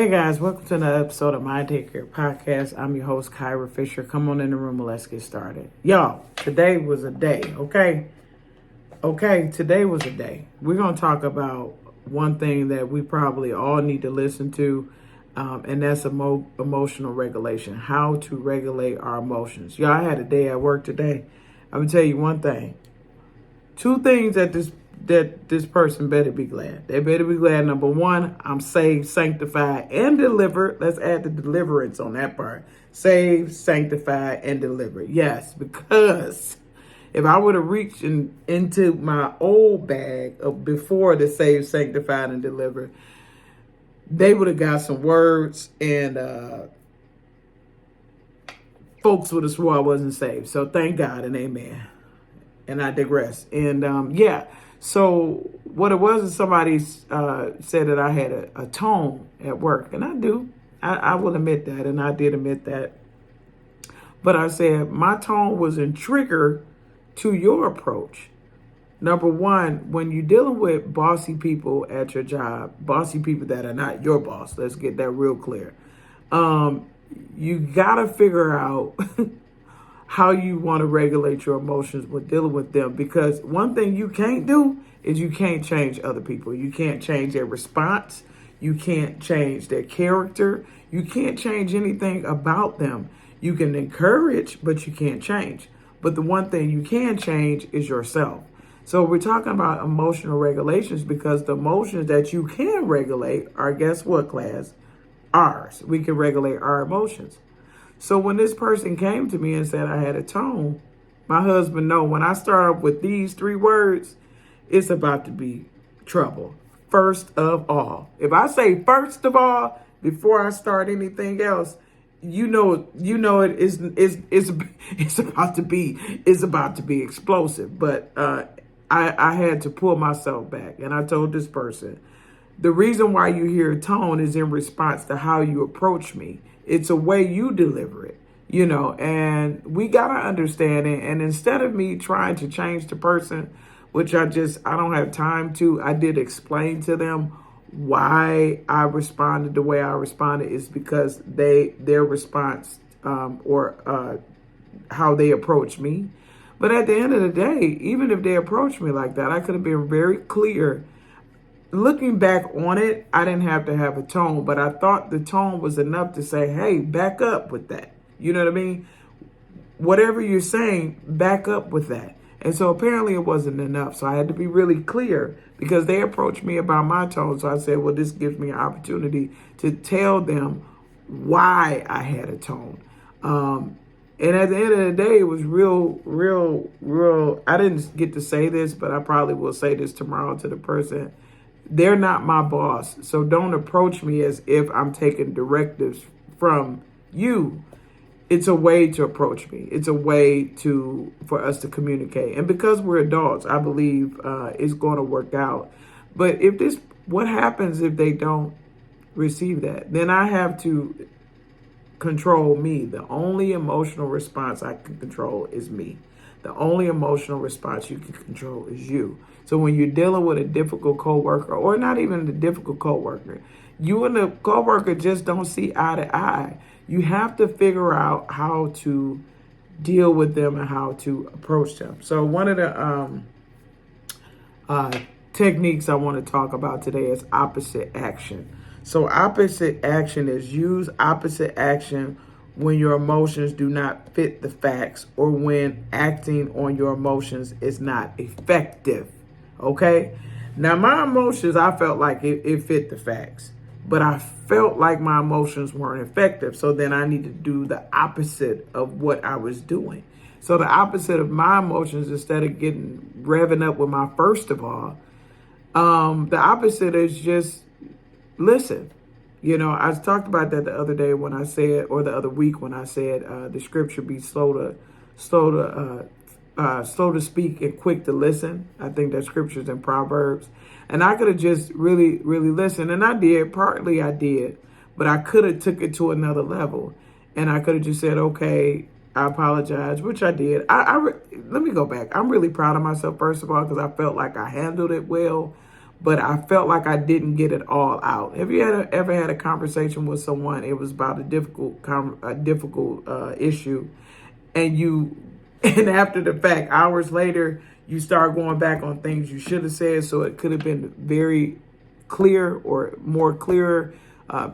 Hey guys, welcome to another episode of My Take Care Podcast. I'm your host, Kyra Fisher. Come on in the room and let's get started. Y'all, today was a day, okay? Today was a day. We're going to talk about one thing that we probably all need to listen to, and that's emotional regulation. How to regulate our emotions. Y'all, I had a day at work today. I'm going to tell you one thing. Two things that this person better be glad. They better be glad. Number one, I'm saved, sanctified, and delivered. Let's add the deliverance on that part. Saved, sanctified, and delivered. Yes, because if I would have reached into my old bag of before the saved, sanctified, and delivered, they would have got some words and folks would have swore I wasn't saved. So thank God and amen. And I digress. And so what it was is somebody said that I had a tone at work. And I do. I will admit that. And I did admit that. But I said my tone was in trigger to your approach. Number one, when you're dealing with bossy people at your job, bossy people that are not your boss, let's get that real clear. You got to figure out how you want to regulate your emotions when dealing with them. Because one thing you can't do is you can't change other people. You can't change their response. You can't change their character. You can't change anything about them. You can encourage, but you can't change. But the one thing you can change is yourself. So we're talking about emotional regulations because the emotions that you can regulate are, guess what, class? Ours. We can regulate our emotions. So when this person came to me and said I had a tone, my husband know when I start up with these three words, it's about to be trouble. First of all. If I say first of all before I start anything else, you know it's about to be explosive. But I had to pull myself back, and I told this person, the reason why you hear tone is in response to how you approach me. It's a way you deliver it, and we got to understand it. And instead of me trying to change the person, which I don't have time to, I did explain to them why I responded the way I responded is because their response or how they approach me. But at the end of the day, even if they approach me like that, I could have been very clear. Looking back on it, I didn't have to have a tone, but I thought the tone was enough to say, hey, back up with that. You know what I mean? Whatever you're saying, back up with that. And so apparently it wasn't enough. So I had to be really clear because they approached me about my tone. So I said, well, this gives me an opportunity to tell them why I had a tone. And at the end of the day, it was real. I didn't get to say this, but I probably will say this tomorrow to the person. They're not my boss, so don't approach me as if I'm taking directives from you. It's a way to approach me. It's a way for us to communicate. And because we're adults, I believe it's going to work out. But what happens if they don't receive that? Then I have to control me. The only emotional response I can control is me. The only emotional response you can control is you. So when you're dealing with a difficult coworker, or not even a difficult coworker, you and the coworker just don't see eye to eye. You have to figure out how to deal with them and how to approach them. So one of the techniques I want to talk about today is opposite action. So opposite action is use opposite action when your emotions do not fit the facts or when acting on your emotions is not effective. Okay? Now, my emotions, I felt like it fit the facts, but I felt like my emotions weren't effective. So then I need to do the opposite of what I was doing. So the opposite of my emotions, instead of revving up with my first of all, the opposite is just listen. I talked about that the other day when I said, or the other week when I said, the scripture be slow to speak and quick to listen. I think that scripture's in Proverbs. And I could have just really, really listened. And I did. Partly I did. But I could have took it to another level. And I could have just said, okay, I apologize, which I did. Let me go back. I'm really proud of myself, first of all, because I felt like I handled it well. but I felt like I didn't get it all out. Have you ever had a conversation with someone? It was about a difficult issue, and and after the fact, hours later, you start going back on things you should have said, so it could have been very clear or more clearer,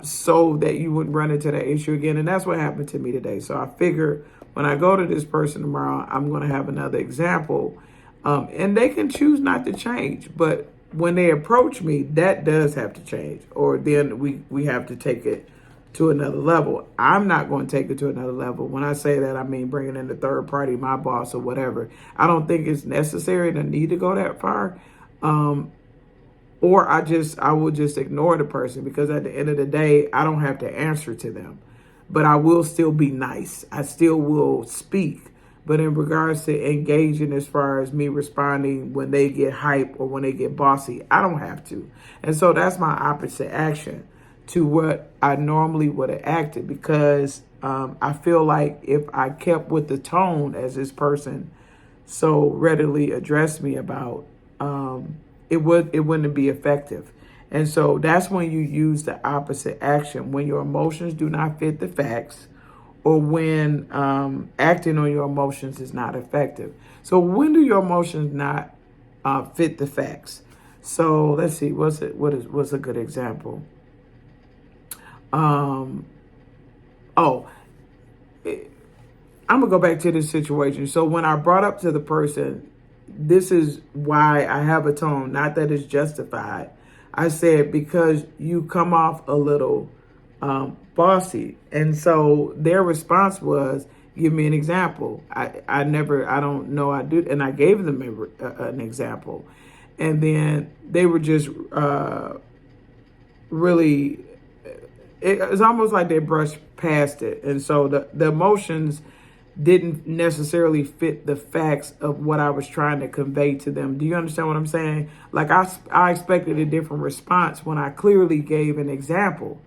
so that you wouldn't run into that issue again. And that's what happened to me today. So I figure when I go to this person tomorrow, I'm going to have another example, and they can choose not to change, but when they approach me, that does have to change, or then we have to take it to another level. I'm not going to take it to another level. When I say that, I mean bringing in the third party, my boss or whatever. I don't think it's necessary to need to go that far. Or I will just ignore the person, because at the end of the day, I don't have to answer to them, but I will still be nice. I still will speak. But in regards to engaging, as far as me responding when they get hype or when they get bossy, I don't have to. And so that's my opposite action to what I normally would have acted, because I feel like if I kept with the tone as this person so readily addressed me about, it wouldn't be effective. And so that's when you use the opposite action, when your emotions do not fit the facts, or when acting on your emotions is not effective. So when do your emotions not fit the facts? So let's see, what's a good example? I'm gonna go back to this situation. So when I brought up to the person, this is why I have a tone, not that it's justified. I said, because you come off a little bossy. And so their response was, give me an example. I don't know I do. And I gave them an example. And then they were just really, it's almost like they brushed past it. And so the emotions didn't necessarily fit the facts of what I was trying to convey to them. Do you understand what I'm saying? Like I expected a different response when I clearly gave an example.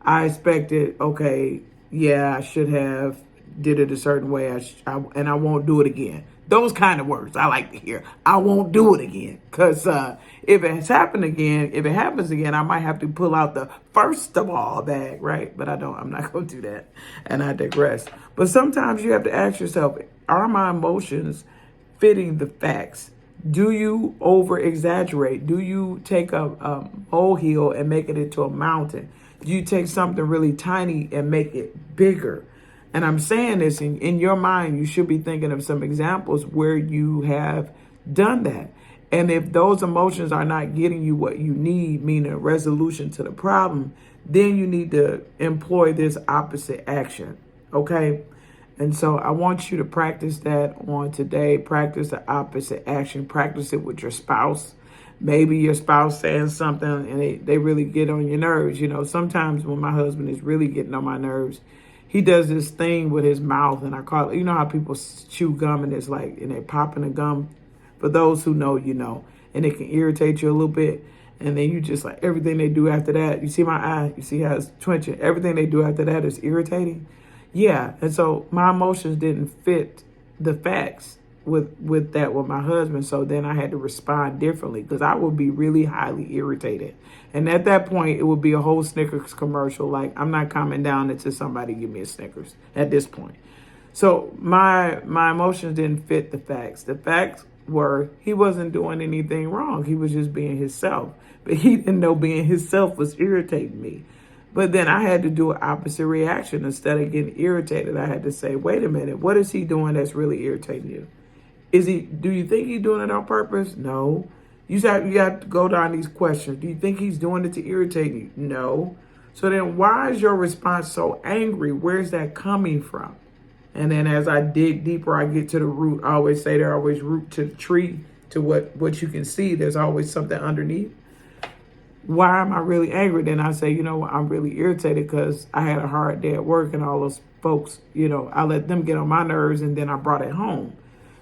I expected, okay, yeah, I should have did it a certain way, and I won't do it again. Those kind of words I like to hear. I won't do it again, because if it happens again, I might have to pull out the first of all bag, right? But I'm not going to do that, and I digress. But sometimes you have to ask yourself, are my emotions fitting the facts? Do you over exaggerate? Do you take a molehill and make it into a mountain? Do you take something really tiny and make it bigger? And I'm saying this in your mind, you should be thinking of some examples where you have done that. And if those emotions are not getting you what you need, meaning a resolution to the problem, then you need to employ this opposite action. Okay? And so I want you to practice that on today. Practice the opposite action. Practice it with your spouse. Maybe your spouse saying something and they really get on your nerves. You know, sometimes when my husband is really getting on my nerves, he does this thing with his mouth, and I call it, you know how people chew gum and it's like, and they're popping the gum. For those who know, you know, and it can irritate you a little bit. And then you just like everything they do after that. You see my eye, you see how it's twitching. Everything they do after that is irritating. Yeah. And so my emotions didn't fit the facts with my husband. So then I had to respond differently, because I would be really highly irritated. And at that point, it would be a whole Snickers commercial. Like, I'm not coming down until somebody give me a Snickers at this point. So my emotions didn't fit the facts. The facts were he wasn't doing anything wrong. He was just being himself. But he didn't know being himself was irritating me. But then I had to do an opposite reaction. Instead of getting irritated, I had to say, wait a minute, what is he doing that's really irritating you? Do you think he's doing it on purpose? No. You have to go down these questions. Do you think he's doing it to irritate you? No. So then why is your response so angry? Where's that coming from? And then as I dig deeper, I get to the root. I always say there always root to the tree, to what you can see. There's always something underneath. Why am I really angry? Then I say, I'm really irritated because I had a hard day at work, and all those folks, I let them get on my nerves, and then I brought it home.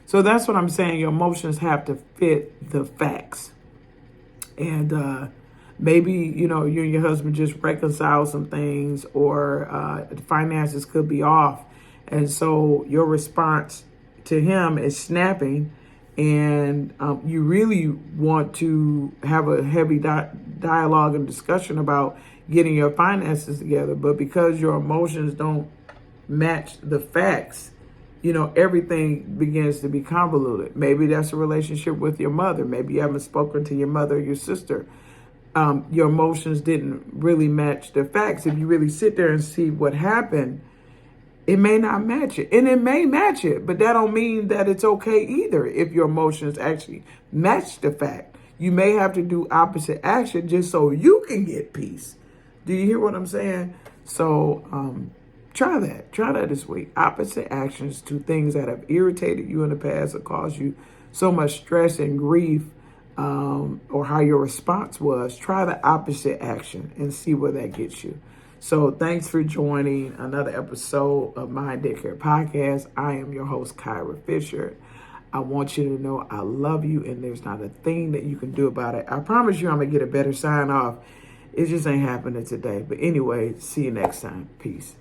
So that's what I'm saying. Your emotions have to fit the facts. And maybe, you and your husband just reconcile some things, or the finances could be off. And so your response to him is snapping, and you really want to have a heavy dialogue and discussion about getting your finances together, but because your emotions don't match the facts, everything begins to be convoluted. Maybe that's a relationship with your mother. Maybe you haven't spoken to your mother or your sister. Your emotions didn't really match the facts. If you really sit there and see what happened, it may not match it. And it may match it, but that don't mean that it's okay either if your emotions actually match the fact. You may have to do opposite action just so you can get peace. Do you hear what I'm saying? So try that. Try that this week. Opposite actions to things that have irritated you in the past or caused you so much stress and grief, or how your response was. Try the opposite action and see where that gets you. So thanks for joining another episode of Mind Daycare Podcast. I am your host, Kyra Fisher. I want you to know I love you and there's not a thing that you can do about it. I promise you I'm going to get a better sign off. It just ain't happening today. But anyway, see you next time. Peace.